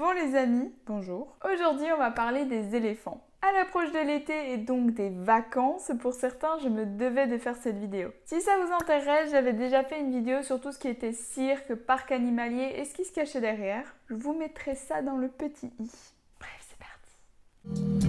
Bon les amis, bonjour. Aujourd'hui on va parler des éléphants. À l'approche de l'été et donc des vacances, pour certains, je me devais de faire cette vidéo. Si ça vous intéresse, j'avais déjà fait une vidéo sur tout ce qui était cirque, parc animalier et ce qui se cachait derrière. Je vous mettrai ça dans le petit i. Bref, c'est parti.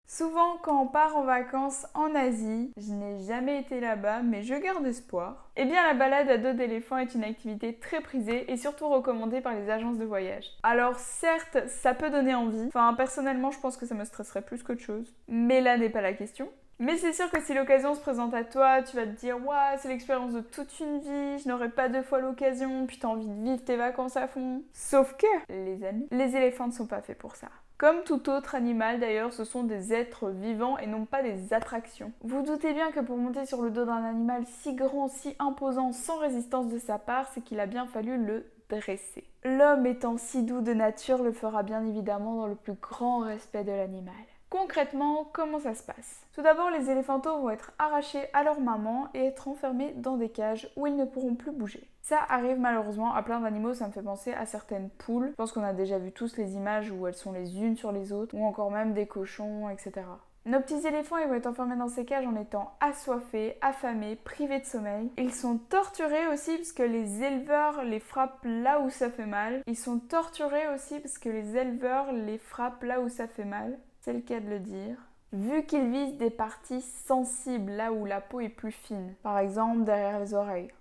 Souvent, quand on part en vacances en Asie, je n'ai jamais été là-bas, mais je garde espoir. Eh bien, la balade à dos d'éléphant est une activité très prisée et surtout recommandée par les agences de voyage. Alors certes, ça peut donner envie. Enfin, personnellement, je pense que ça me stresserait plus qu'autre chose. Mais là n'est pas la question. Mais c'est sûr que si l'occasion se présente à toi, tu vas te dire « Waouh, c'est l'expérience de toute une vie, je n'aurai pas deux fois l'occasion, puis t'as envie de vivre tes vacances à fond. » Sauf que, les amis, les éléphants ne sont pas faits pour ça. Comme tout autre animal d'ailleurs, ce sont des êtres vivants et non pas des attractions. Vous doutez bien que pour monter sur le dos d'un animal si grand, si imposant, sans résistance de sa part, c'est qu'il a bien fallu le dresser. L'homme étant si doux de nature le fera bien évidemment dans le plus grand respect de l'animal. Concrètement, comment ça se passe? Tout d'abord, les éléphanteaux vont être arrachés à leur maman et être enfermés dans des cages où ils ne pourront plus bouger. Ça arrive malheureusement à plein d'animaux, ça me fait penser à certaines poules. Je pense qu'on a déjà vu tous les images où elles sont les unes sur les autres, ou encore même des cochons, etc. Nos petits éléphants, ils vont être enfermés dans ces cages en étant assoiffés, affamés, privés de sommeil. Ils sont torturés aussi parce que les éleveurs les frappent là où ça fait mal. Ils sont torturés aussi parce que les éleveurs les frappent là où ça fait mal. C'est le cas de le dire. Vu qu'ils visent des parties sensibles, là où la peau est plus fine. Par exemple, derrière les oreilles.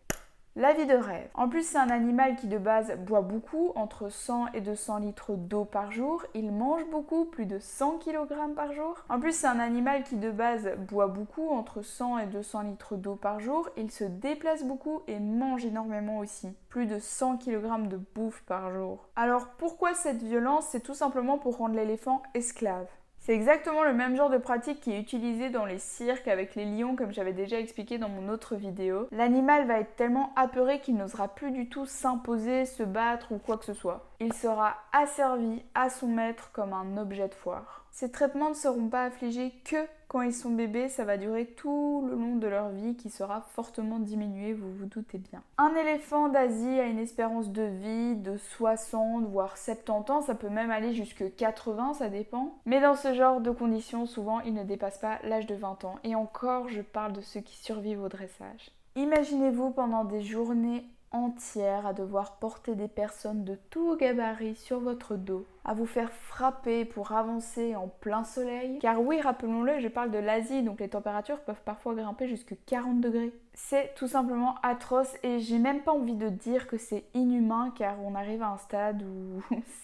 La vie de rêve. En plus, c'est un animal qui de base boit beaucoup, entre 100 et 200 litres d'eau par jour. Il mange beaucoup, plus de 100 kg par jour. En plus, c'est un animal qui de base boit beaucoup, entre 100 et 200 litres d'eau par jour. Il se déplace beaucoup et mange énormément aussi. Plus de 100 kg de bouffe par jour. Alors pourquoi cette violence? C'est tout simplement pour rendre l'éléphant esclave. C'est exactement le même genre de pratique qui est utilisé dans les cirques avec les lions comme j'avais déjà expliqué dans mon autre vidéo. L'animal va être tellement apeuré qu'il n'osera plus du tout s'imposer, se battre ou quoi que ce soit. Il sera asservi à son maître comme un objet de foire. Ces traitements ne seront pas affligés que quand ils sont bébés, ça va durer tout le long de leur vie qui sera fortement diminuée, vous vous doutez bien. Un éléphant d'Asie a une espérance de vie de 60 voire 70 ans, ça peut même aller jusque 80, ça dépend. Mais dans ce genre de conditions, souvent, il ne dépasse pas l'âge de 20 ans. Et encore, je parle de ceux qui survivent au dressage. Imaginez-vous pendant des journées entière à devoir porter des personnes de tout gabarit sur votre dos, à vous faire frapper pour avancer en plein soleil. Car oui, rappelons-le, je parle de l'Asie, donc les températures peuvent parfois grimper jusqu'à 40 degrés. C'est tout simplement atroce et j'ai même pas envie de dire que c'est inhumain car on arrive à un stade où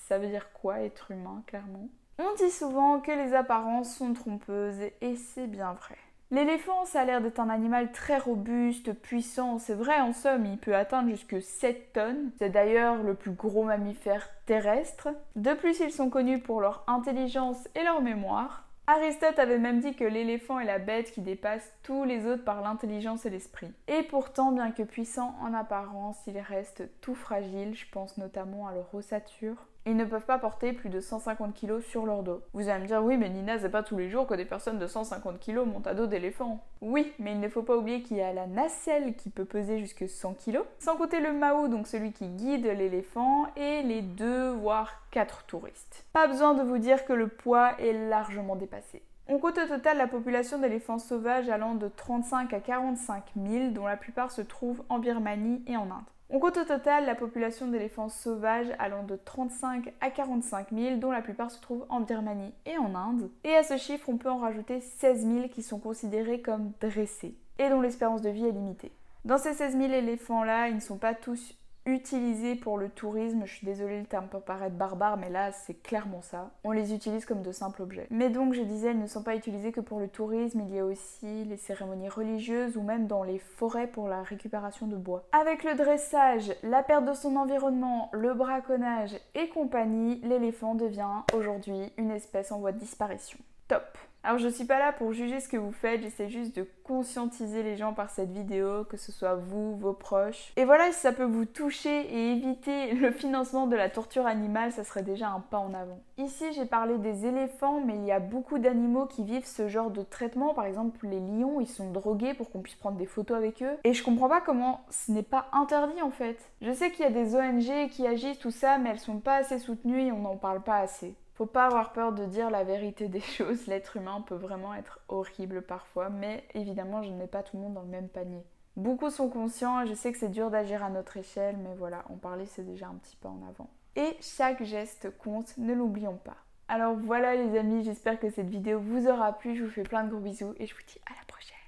ça veut dire quoi être humain, clairement. On dit souvent que les apparences sont trompeuses et c'est bien vrai. L'éléphant, ça a l'air d'être un animal très robuste, puissant, c'est vrai en somme, il peut atteindre jusque 7 tonnes. C'est d'ailleurs le plus gros mammifère terrestre. De plus, ils sont connus pour leur intelligence et leur mémoire. Aristote avait même dit que l'éléphant est la bête qui dépasse tous les autres par l'intelligence et l'esprit. Et pourtant, bien que puissant en apparence, ils restent tout fragiles, je pense notamment à leur ossature. Ils ne peuvent pas porter plus de 150 kg sur leur dos. Vous allez me dire, oui mais Nina, c'est pas tous les jours que des personnes de 150 kg montent à dos d'éléphant. Oui, mais il ne faut pas oublier qu'il y a la nacelle qui peut peser jusque 100 kg, sans compter le Mao, donc celui qui guide l'éléphant, et les 2 voire 4 touristes. Pas besoin de vous dire que le poids est largement dépassé. On compte au total la population d'éléphants sauvages allant de 35 à 45 000, dont la plupart se trouvent en Birmanie et en Inde. On compte au total la population d'éléphants sauvages allant de 35 à 45 000, dont la plupart se trouvent en Birmanie et en Inde. Et à ce chiffre, on peut en rajouter 16 000 qui sont considérés comme dressés et dont l'espérance de vie est limitée. Dans ces 16 000 éléphants-là, ils ne sont pas tous utilisés pour le tourisme, je suis désolée, le terme peut paraître barbare, mais là c'est clairement ça. On les utilise comme de simples objets. Mais donc je disais, ils ne sont pas utilisés que pour le tourisme, il y a aussi les cérémonies religieuses ou même dans les forêts pour la récupération de bois. Avec le dressage, la perte de son environnement, le braconnage et compagnie, l'éléphant devient aujourd'hui une espèce en voie de disparition. top. Alors je suis pas là pour juger ce que vous faites, j'essaie juste de conscientiser les gens par cette vidéo, que ce soit vous, vos proches. Et voilà, si ça peut vous toucher et éviter le financement de la torture animale, ça serait déjà un pas en avant. Ici j'ai parlé des éléphants, mais il y a beaucoup d'animaux qui vivent ce genre de traitement. Par exemple les lions, ils sont drogués pour qu'on puisse prendre des photos avec eux. Et je comprends pas comment ce n'est pas interdit en fait. Je sais qu'il y a des ONG qui agissent, tout ça, mais elles sont pas assez soutenues et on n'en parle pas assez. Faut pas avoir peur de dire la vérité des choses, l'être humain peut vraiment être horrible parfois, mais évidemment je ne mets pas tout le monde dans le même panier. Beaucoup sont conscients et je sais que c'est dur d'agir à notre échelle, mais voilà, en parler c'est déjà un petit pas en avant. Et chaque geste compte, ne l'oublions pas. Alors voilà les amis, j'espère que cette vidéo vous aura plu, je vous fais plein de gros bisous et je vous dis à la prochaine.